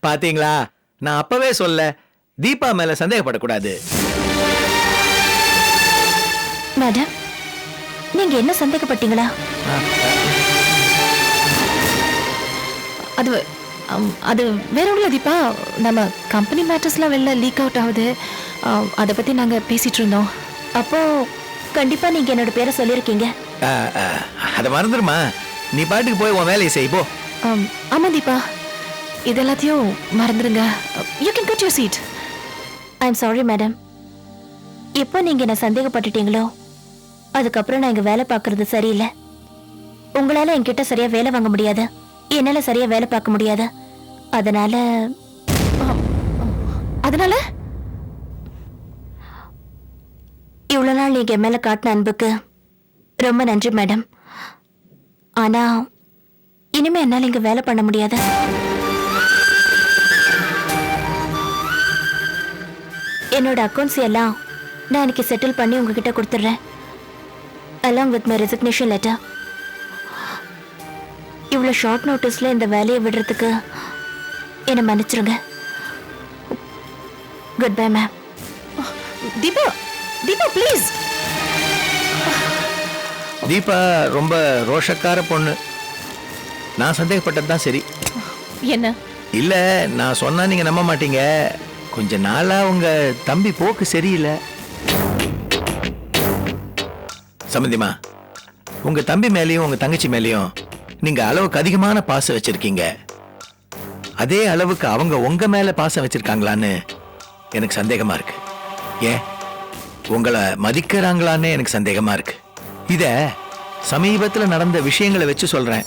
பாத்தீங்களா, நான் அப்பவே சொல்ல தீபா மேல சந்தேகப்படக்கூடாது. மேடம், நீங்க என்ன சந்தேகப்பட்டீங்களா? அது அது வேற ஒன்றும் தீபா, நம்ம கம்பெனி மேட்டர்ஸ்லாம் வெளில லீக் அவுட் ஆகுது. அதை பத்தி நாங்க பேசிட்டு இருந்தோம். அப்போ கண்டிப்பா நீங்க என்னோட பேரை சொல்லியிருக்கீங்க. அதை மறந்துடுமா, நீ பாட்டுக்கு போய் உன் வேலையை செய் போ. ஆமா தீபா, இது எல்லாத்தையும் மறந்துடுங்க. You can cut your seat. I am sorry madam. எப்போ நீங்க என்ன சந்தேகப்பட்டுட்டீங்களோ அதுக்கப்புறம் நான் இங்க வேலை பார்க்கறது சரியில்லை. உங்களால என்கிட்ட சரியா வேலை வாங்க முடியாது, என்னால சரியா வேலை பார்க்க முடியாது. அதனால இவ்வளவு நாள் நீங்க மேல காட்டின அன்புக்கு ரொம்ப நன்றி மேடம். ஆனா இனிமே என்னால இங்க வேலை பண்ண முடியாது. என்னோட அக்கௌண்ட்ஸ் எல்லாம் நான் எனக்கு செட்டில் பண்ணி உங்ககிட்ட கொடுத்துட்றேன், along with my resignation letter. இவ்வளோ ஷார்ட் நோட்டீஸ்ல இந்த வேலையை விடுறதுக்கு என்னை மன்னிச்சிருங்க. Good bye ma'am. Deepa, Deepa please. Deepa ரொம்ப ரோஷக்கார பொண்ணு. நான் சந்தேகப்பட்டது தான் சரி. என்ன? இல்ல, நான் சொன்னா நீங்க நம்ப மாட்டீங்க. கொஞ்ச நாளா உங்க தம்பி போக்கு சரியில்லை. சம்பந்திமா, உங்க தம்பி மேலயும் உங்க தங்கச்சி மேலயும் நீங்க அளவுக்கு அதிகமான பாசம் வச்சிருக்கீங்க. அதே அளவுக்கு அவங்க உங்க மேல பாசம் வச்சிருக்காங்களான்னு எனக்கு சந்தேகமா இருக்கு. ஏன் உங்களை மதிக்கிறாங்களான்னு எனக்கு சந்தேகமா இருக்கு. இத சமீபத்தில் நடந்த விஷயங்களை வச்சு சொல்றேன்.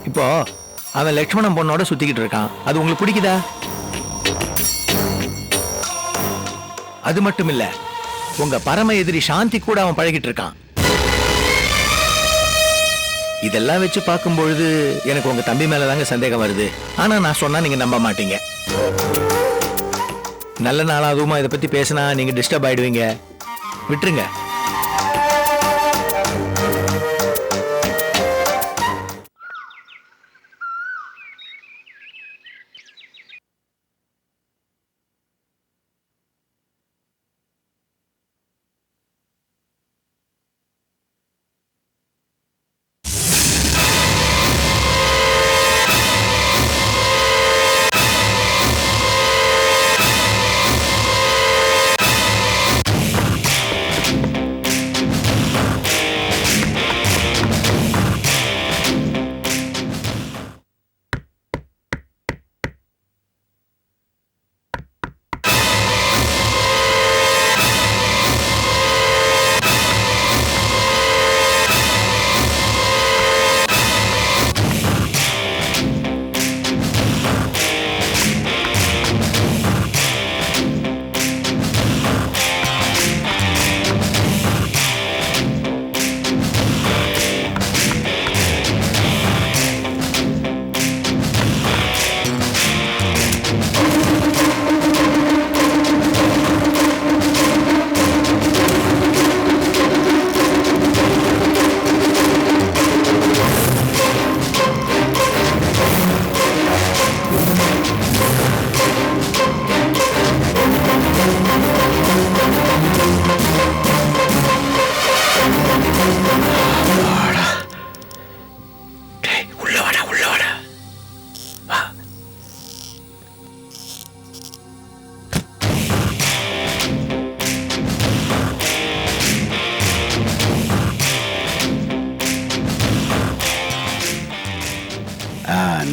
இப்போ அவன் லட்சுமணன் பொண்ணோட சுத்திக்கிட்டு இருக்கான், அது உங்களுக்கு பிடிக்குதா? அது மட்டும் இல்ல, உங்க பரம எதிரி சாந்தி கூட அவன் பழகிட்டு இருக்கான். இதெல்லாம் வச்சு பார்க்கும் பொழுது எனக்கு உங்க தம்பி மேலதாங்க சந்தேகம் வருது. ஆனா நான் சொன்னா நீங்க நம்ப மாட்டீங்க. நல்ல நாளா அதுவுமா இதை பத்தி பேசினா நீங்க டிஸ்டர்ப் ஆயிடுவீங்க. விட்டுருங்க.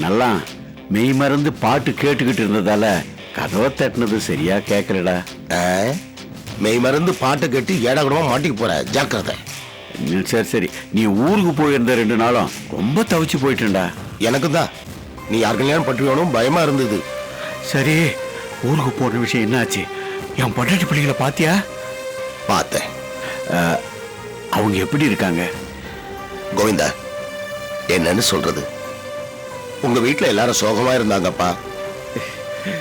நல்லா மெய் மறந்து பாட்டு கேட்டுக்கிட்டு இருந்ததால கதவை தட்டினது சரியா கேட்கலடா. மெய் மறந்து பாட்டை கேட்டு ஏடாகூடமா மாட்டிக்கு போற, ஜாக்கிரதை. சரி சரி, நீ ஊருக்கு போயிருந்த 2 நாளும் ரொம்ப தவிச்சு போயிட்டேன்டா. எனக்கு தான் நீ யார் கல்யாணம் பற்றி வேணும் பயமா இருந்தது. சரி, ஊருக்கு போன விஷயம் என்னாச்சு? என் பொண்டாட்டி பிள்ளைகளை பாத்தியா? பார்த்தேன். அவங்க எப்படி இருக்காங்க? கோவிந்தா, என்னன்னு சொல்றது, உங்க வீட்டுல எல்லாரும் சோகமா இருந்தாங்கப்பா.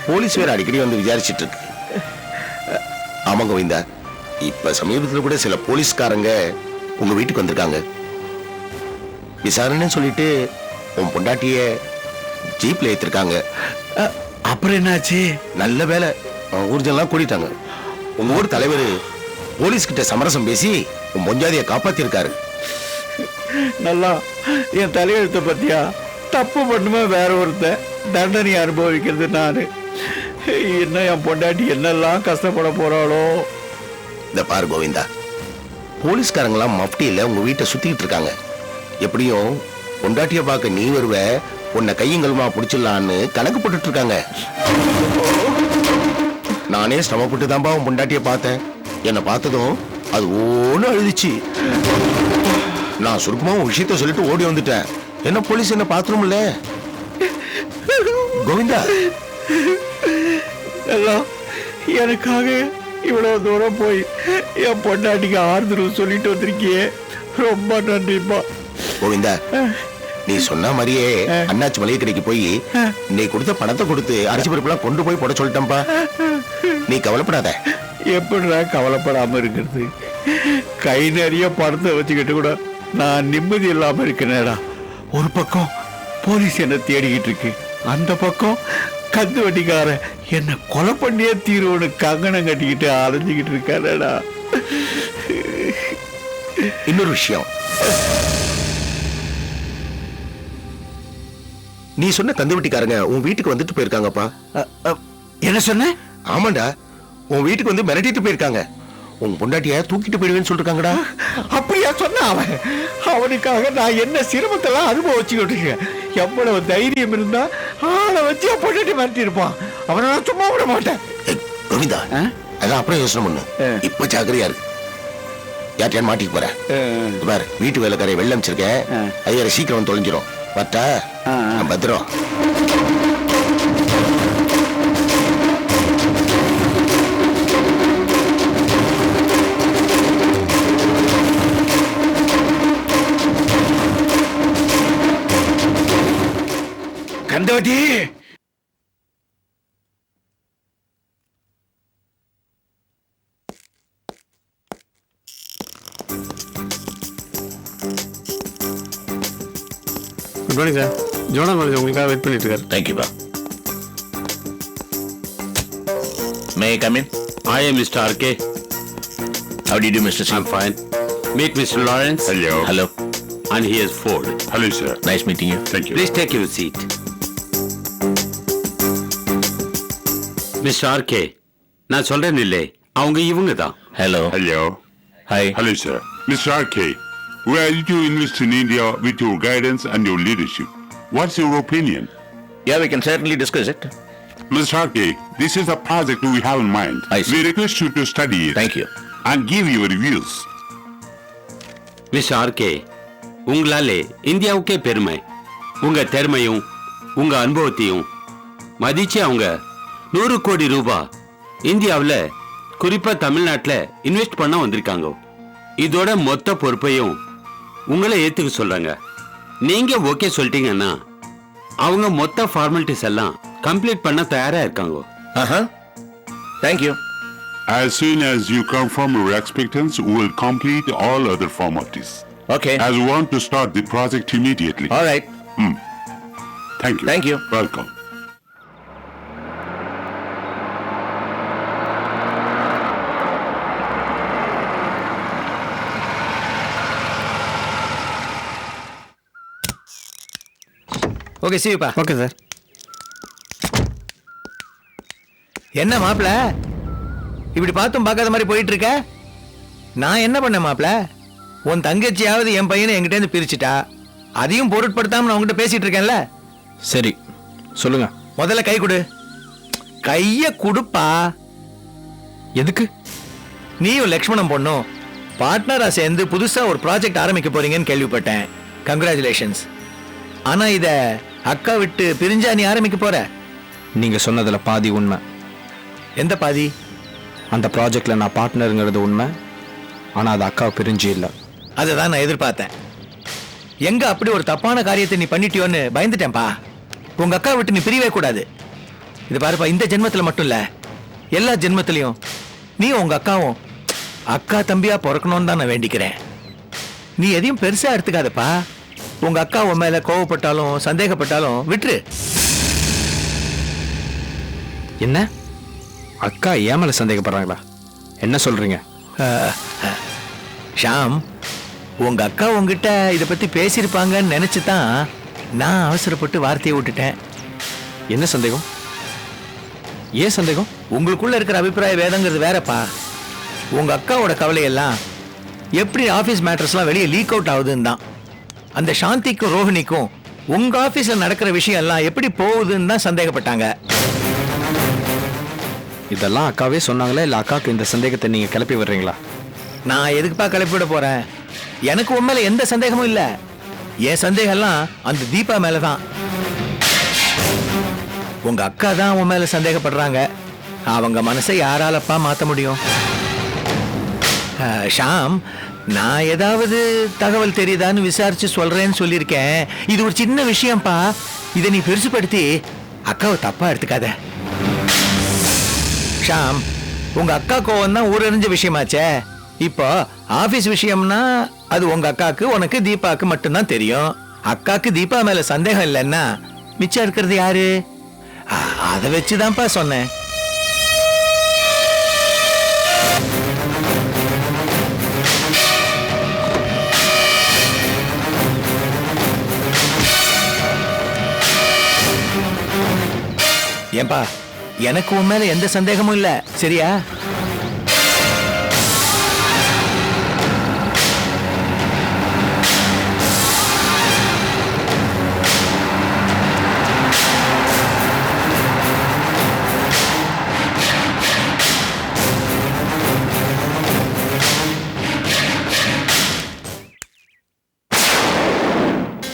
போலீஸ் வேற அடிக்கடி வந்து விசாரிச்சுட்டு இருக்கு. ஆமா கோவிந்தா, இப்ப சமீபத்தில் கூட சில போலீஸ்காரங்க உங்க வீட்டுக்கு வந்திருக்காங்க. விசாரணைன்னு சொல்லிட்டு உன் பொண்டாட்டிய ஜீப்ல ஏத்திருக்காங்க. அப்புறம் என்னாச்சு? நல்ல வேலை ஊர்ஜெல்லாம் கூட்டிட்டாங்க. உங்க ஊர் தலைவர் போலீஸ் கிட்ட சமரசம் பேசி உன் பொஞ்சாதியை காப்பாத்திருக்காரு. நல்லா என் தலையெழுத்த பத்தியா? தப்பு பண்ணுமே வேற ஒருத்தன், தண்டனை அனுபவிக்கிறது நானு. என்ன என் பொண்டாட்டி என்னெல்லாம் கஷ்டப்பட போறாளோ. இந்த பாரு கோவிந்தா, போலீஸ்காரங்களாம் மப்டியில உங்க வீட்டை சுத்திட்டு இருக்காங்க. எப்படியும் பொண்டாட்டிய பார்க்க நீ வருவ, உன்னை கையங்கல்மா பிடிச்சிடலான்னு கணக்கு போட்டுட்டு இருக்காங்க. நானே சிரமப்பட்டு தான்பா உன் பொண்டாட்டிய பார்த்தேன். என்னை பார்த்ததும் அது ஒண்ணு அழுதுச்சு. நான் சுருக்கமா ஒரு விஷயத்த சொல்லிட்டு ஓடி வந்துட்டேன். என்ன போலீஸ் என்ன பாத்துரும்ல. கோவிந்தா, எல்லாம் எனக்காக இவ்வளவு தூரம் போய் என் பொண்டாட்டிக்கு ஆறுதல் சொல்லிட்டு வந்திருக்கியே, ரொம்ப நன்றிப்பா. கோவிந்தா, நீ சொன்ன மாதிரியே அண்ணாச்சி மளிகை கடைக்கு போய் நீ கொடுத்த பணத்தை கொடுத்து அரிசி பருப்புலாம் கொண்டு போய் போட சொல்லிட்டேன்ப்பா. நீ கவலைப்படாத. எப்படிடா கவலைப்படாம இருக்கிறது? கை நிறைய பணத்தை வச்சுக்கிட்டு கூட நான் நிம்மதி இல்லாம இருக்கிறேடா. ஒரு பக்கம் போலீஸ் என்ன தேடிக்கிட்டு இருக்கு, அந்த பக்கம் கந்து வட்டிக்காரன் என்ன கொலை பண்ணியே தீர்வுன்னு கங்கணம் கட்டிக்கிட்டு அலைஞ்சுக்கிட்டு இருக்காடா. இன்னொரு விஷயம், நீ சொன்ன கந்து வட்டிக்காரங்க உன் வீட்டுக்கு வந்துட்டு போயிருக்காங்கப்பா. என்ன சொன்ன? ஆமாண்டா, உன் வீட்டுக்கு வந்து மிரட்டிட்டு போயிருக்காங்க. உன் பொண்டாட்டிய தூக்கிட்டு போயிடுவேன்னு சொல்லிருக்காங்கடா. அப்படியா சொன்ன? அவனுக்காக நான் என்ன சிரமத்தெல்லாம் அனுபவிச்சுக்கிட்டு இருக்கேன். எவ்வளவு தைரியம் இருந்தா ஆளை வச்சு பொண்டாட்டி மிரட்டி இருப்பான். அவனை நான் சும்மா விட மாட்டேன். கோவிந்தா, அதான் அப்புறம் யோசனை பண்ணு. இப்ப ஜாக்கிரதையா இருக்கு. யார்ட்டையான் மாட்டிக்கு போற பாரு. வீட்டு வேலைக்காரைய வெள்ளம் அமைச்சிருக்கேன். ஐயரை சீக்கிரம் வந்து தொலைஞ்சிரும். பத்தா பத்திரம். கந்தவட்டி, குட் மார்னிங் சார். ஜோனா காலேஜ் உங்களுக்காக வெயிட் பண்ணிட்டு இருக்காரு. தேங்க்யூப்பா. May I come in? I am Mr. R.K. How do you do, Mr. I'm Singh? fine. Meet Mr. Lawrence. Hello. Hello. And he is Ford. Hello, sir. Nice meeting you. Thank you. Please take your seat. Mr. R.K. நான் சொல்றேன் இல்லை, அவங்க இவங்க தான். Hello. Hello. Hi. Hello, sir. Mr. R.K., we are ready to invest in India with your guidance and your leadership. What's your opinion? Yeah, we can certainly discuss it. Mr. R.K., this is a project we have in mind. I see. We request you to study it. Thank you. And give your reviews. Mr. R.K. உங்களாலே இந்தியாவுக்கே பெருமை. உங்க திறமையும் உங்க அனுபவத்தையும் மதிச்சு அவங்க 100 கோடி ரூபாய் இந்தியாவில் குறிப்பா தமிழ்நாட்டில் இன்வெஸ்ட் பண்ண வந்திருக்காங்க. இதோட மொத்த பொறுப்பையும் உங்களை ஏத்துக்க சொல்றாங்க. நீங்க ஓகே சொல்லிட்டீங்கன்னா அவங்க மொத்த ஃபார்மாலிட்டிஸ் எல்லாம் கம்ப்ளீட் பண்ண தயாரா இருக்காங்க. Thank you. As soon as you confirm your expectations, we will complete all other formalities. Okay. As we want to start the project immediately. All right. Thank you. Thank you. Welcome. Okay சிவிப்பா. Okay sir. என்ன மாப்பிள இப்படி பார்த்தும் பார்க்காத மாதிரி போயிட்டு இருக்க? நான் என்ன பண்ண மாப்பிள? உன் தங்கச்சியாவது என் பையனை என்கிட்ட இருந்து பிரிச்சுட்டா, அதையும் பொருட்படுத்தாம நான் உங்ககிட்ட பேசிட்டு இருக்கேன்ல. சரி சொல்லுங்க. முதல்ல கை கொடு. கைய குடுப்பா. எதுக்கு? நீயும் லக்ஷ்மணம் பொண்ணும் பார்ட்னரா சேர்ந்து புதுசா ஒரு ப்ராஜெக்ட் ஆரம்பிக்க போறீங்கன்னு கேள்விப்பட்டேன். கங்க்ராச்சுலேஷன்ஸ். ஆனா இத அக்கா விட்டு பிரிஞ்சா நீ ஆரம்பிக்க போற? நீங்க சொன்னதுல பாதி உண்மை. எந்த பாதி? அந்த ப்ராஜெக்ட்ல நான் பார்ட்னருங்கிறது உண்மை. ஆனா அது அக்காவை பிரிஞ்சு இல்லை. அதுதான் நான் எதிர்பார்த்தேன். எங்க அப்படி ஒரு தப்பான காரியத்தை நீ பண்ணிட்டியோன்னு பயந்துட்டேன்பா. உங்க அக்கா விட்டு நீ பிரியவே கூடாது. இது பாருப்பா, இந்த ஜென்மத்துல மட்டும் இல்ல, எல்லா ஜென்மத்திலையும் நீ உங்க அக்காவும் அக்கா தம்பியா பிறக்கணும்னு தான் நான் வேண்டிக்கிறேன். நீ எதையும் பெருசா எடுத்துக்காதப்பா. உங்க அக்கா உன் மேல கோவப்பட்டாலும் சந்தேகப்பட்டாலும் விட்டுரு. என்ன அக்கா ஏன் மேல சந்தேகப்படுறாங்களா? என்ன சொல்றீங்க? ஷாம், உங்க அக்கா உங்ககிட்ட இதை பத்தி பேசியிருப்பாங்கன்னு நினைச்சு தான் நான் அவசரப்பட்டு வார்த்தையை விட்டுட்டேன். என்ன சந்தேகம்? ஏன் சந்தேகம்? உங்களுக்குள்ள இருக்கிற அபிப்பிராய வேதங்கிறது வேறப்பா. உங்க அக்காவோட கவலையெல்லாம் எப்படி ஆபீஸ் மேட்டர்ஸ்லாம் வெளியே லீக் அவுட் ஆகுதுன்னு தான். அந்த சாந்திக்கும் ரோஹிணிக்கும் உங்க ஆபீஸ்ல நடக்கிற விஷயம் எல்லாம் எப்படி போகுதுன்னு தான் சந்தேகப்பட்டாங்க. இதெல்லாம் அக்காவே சொன்னாங்களா இல்ல அக்காவுக்கு இந்த சந்தேகத்தை நீங்க கிளப்பி வர்றீங்களா? நான் எதுக்குப்பா கிளப்பிவிட போறேன்? எனக்கு உன் மேல எந்த சந்தேகமும் இல்ல. என் சந்தேகம் எல்லாம் அந்த தீபா மேலதான். உங்க அக்கா தான் உன் மேல சந்தேகப்படுறாங்க. அவங்க மனசை யாராலப்பா மாத்த முடியும்? ஷாம், நான் ஏதாவது தகவல் தெரியுதான்னு விசாரிச்சு சொல்றேன்னு சொல்லியிருக்கேன். இது ஒரு சின்ன விஷயம்ப்பா. இதை நீ பெருசுப்படுத்தி அக்காவை தப்பா எடுத்துக்காத. ஷாம், உங்க அக்கா கோவம் தான் ஊரறிஞ்ச விஷயமாச்சே. இப்போ ஆபீஸ் விஷயம்னா அது உங்க அக்காக்கு உனக்கு தீபாக்கு மட்டும்தான் தெரியும். அக்காக்கு தீபா மேல சந்தேகம் இல்லைன்னா மிச்சம் இருக்கிறது யாரு? அதை வச்சுதான்ப்பா சொன்னேன். ஏன்பா, எனக்கு உன் மேல எந்த சந்தேகமும் இல்ல, சரியா?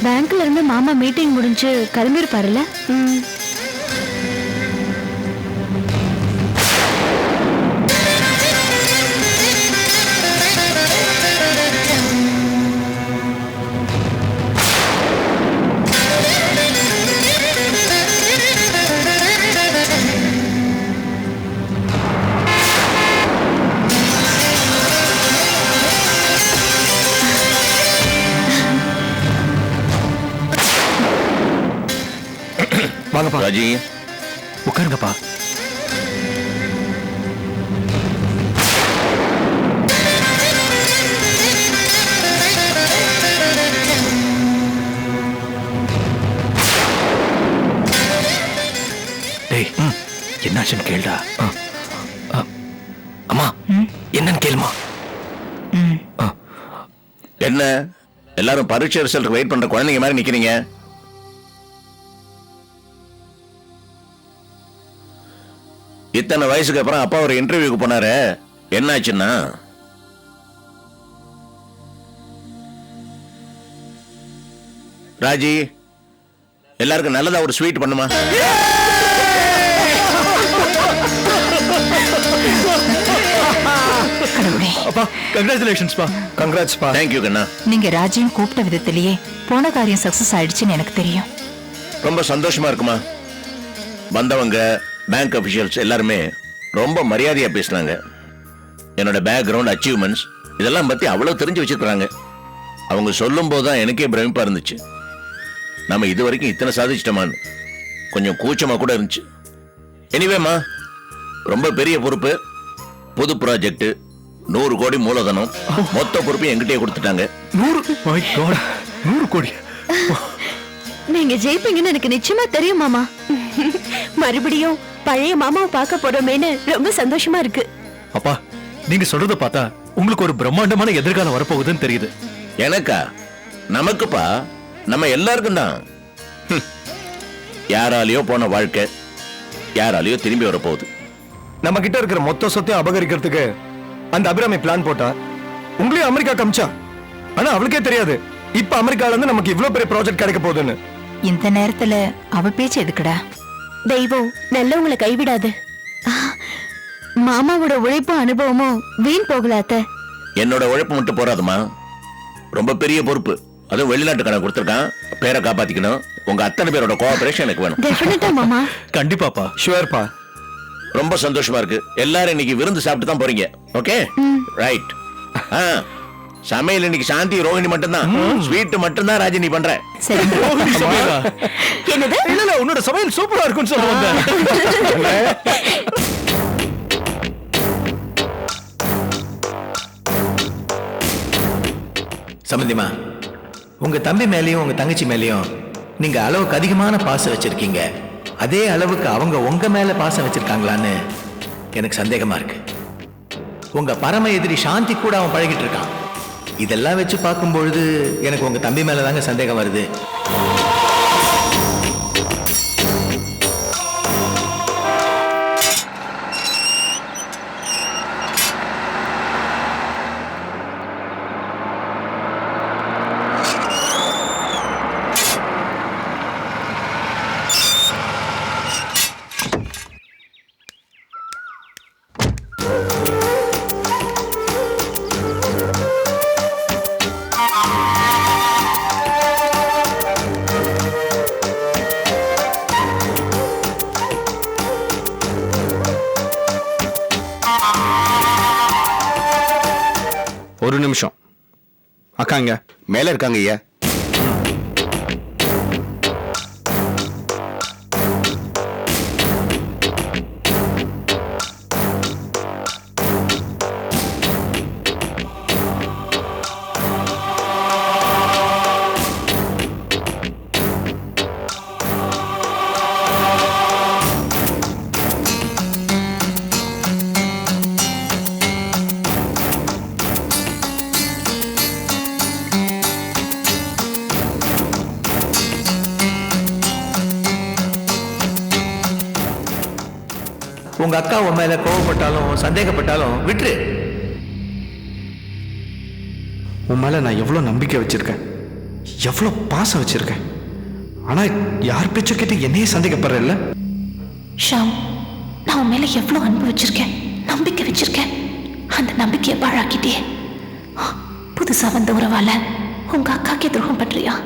பேங்க்ல இருந்து மாமா மீட்டிங் முடிஞ்சு கிளம்பிருப்பாருல்ல? வாங்கப்பா. ராஜி, உட்காருங்கப்பா. டேய், என்னாச்சுன்னு கேளுடா. அம்மா, என்னன்னு கேளுமா. என்ன எல்லாரும் பரீட்சை ரிசல்ட் வெயிட் பண்ற குழந்தைங்க மாதிரி நிக்கிறீங்க? இத்தனை வயசுக்கு அப்புறம் அப்பா ஒரு இன்டர்வியூக்கு போனாரு, என்னாச்சுன்னா ராஜி, எல்லாருக்கும் நல்லதா ஒரு ஸ்வீட் பண்ணுமா? அப்பா, கங்க்ராச்சுலேஷன்ஸ்ப்பா. கங்க்ராட்ஸ்பா. தேங்க்யூ கண்ணா. நீங்க ராஜியும் கூப்பிட்ட விதத்திலேயே போன காரியம் சக்சஸ் ஆயிடுச்சுன்னு எனக்கு தெரியும். ரொம்ப சந்தோஷமா இருக்குமா. வந்தவங்க பேங்க் அபிஷியல்ஸ் எல்லாருமே ரொம்ப மரியாதையா பேசினாங்க. என்னோட பேக்ரவுண்ட் அச்சீவ்மெண்ட்ஸ் இதெல்லாம் பத்தி அவ்வளவு தெரிஞ்சு வச்சிருக்காங்க. அவங்க சொல்லும் போதுதான் எனக்கே பிரமிப்பா இருந்துச்சு. நம்ம இது வரைக்கும் இத்தனை சாதிச்சிட்டோமான்னு கொஞ்சம் கூச்சமா கூட இருந்துச்சு. எனிவேமா, ரொம்ப பெரிய பொறுப்பு, புது ப்ராஜெக்ட், 100 கோடி மூலதனம், மொத்த பொறுப்பையும் எங்கிட்டே கொடுத்துட்டாங்க. 100 கோடி. நீங்க ஜெயிப்பீங்கன்னு எனக்கு நிச்சயமா தெரியும் மாமா. மறுபடியும் பழைய மாமாவை பார்க்க போறோமேன்னு ரொம்ப சந்தோஷமா இருக்கு. அப்பா, நீங்க சொல்றத பார்த்தா உங்களுக்கு ஒரு பிரம்மாண்டமான எதிர்காலம் வரப்போகுதுன்னு தெரியுது. எனக்கா? நமக்குப்பா, நம்ம எல்லாருக்கும் தான். யாராலேயோ போன வாழ்க்கை யாராலேயோ திரும்பி வரப்போகுது. நம்ம கிட்ட இருக்கிற மொத்த சொத்தையும் அபகரிக்கிறதுக்கு அந்த அபிராமி பிளான் போட்டா உங்களையும் அமெரிக்கா காமிச்சா. ஆனா அவளுக்கே தெரியாது இப்ப அமெரிக்கால இருந்து நமக்கு இவ்ளோ பெரிய ப்ராஜெக்ட் கிடைக்க போகுதுன்னு. இந்த நேரத்துல அவ பேச்சு எதுக்குடா? தெய்வம் நல்லவங்களை கைவிடாது. மாமாவோட உழைப்பும் அனுபவமும் வீண் போகலாத்த. என்னோட உழைப்பு மட்டும் போறாதுமா, ரொம்ப பெரிய பொறுப்பு. அதுவும் வெளிநாட்டு கடன் கொடுத்துருக்கான், பேரை காப்பாத்திக்கணும். உங்க அத்தனை பேரோட கோஆபரேஷன் எனக்கு வேணும். டெஃபினட்டா மாமா. கண்டிப்பாப்பா. ஷுவர்ப்பா. ரொம்ப சந்தோஷமா இருக்கு. எல்லாரும் இன்னைக்கு விருந்து சாப்பிட்டு தான் போறீங்க. Okay, right. சமையல் இன்னைக்கு சாந்தி ரோஹிணி மட்டும்தான். ஸ்வீட் மட்டும்தான் ராஜி நீ பண்ற. சரி என்னது? இல்ல உன்னோட சமையல் சூப்பரா இருக்கும்னு சொல்ல வந்தேன். சம்பந்திமா, உங்க தம்பி மேலேயும் உங்க தங்கச்சி மேலேயும் நீங்க அளவுக்கு அதிகமான பாசம் வச்சிருக்கீங்க. அதே அளவுக்கு அவங்க உங்க மேல பாசம் வச்சிருக்காங்களான்னு எனக்கு சந்தேகமா இருக்கு. உங்க பரம எதிரி சாந்தி கூட அவன் பழகிட்டு இருக்கான். இதெல்லாம் வச்சு பார்க்கும்பொழுது எனக்கு உங்க தம்பி மேல தாங்க சந்தேகம் வருது. ஒரு நிமிஷம். அக்காங்க மேல இருக்காங்க ஐயா. உங்க அக்கா உன் மேல கோவப்பட்டாலும் சந்தேகப்பட்டாலும் விட்டுரு. உன் மேல நான் எவ்வளவு நம்பிக்கை வச்சிருக்கேன், எவ்வளவு பாசம் வச்சிருக்கேன். ஆனா யார் பேச்ச கேட்டு என்னையே சந்தேகப்படுறேன்ல. ஷாம், நான் உன் மேல எவ்வளவு அன்பு வச்சிருக்கேன், நம்பிக்கை வச்சிருக்கேன். அந்த நம்பிக்கையை பாழாக்கிட்டே புதுசா வந்த உறவால உங்க அக்காக்கே துரோகம் பண்றியா?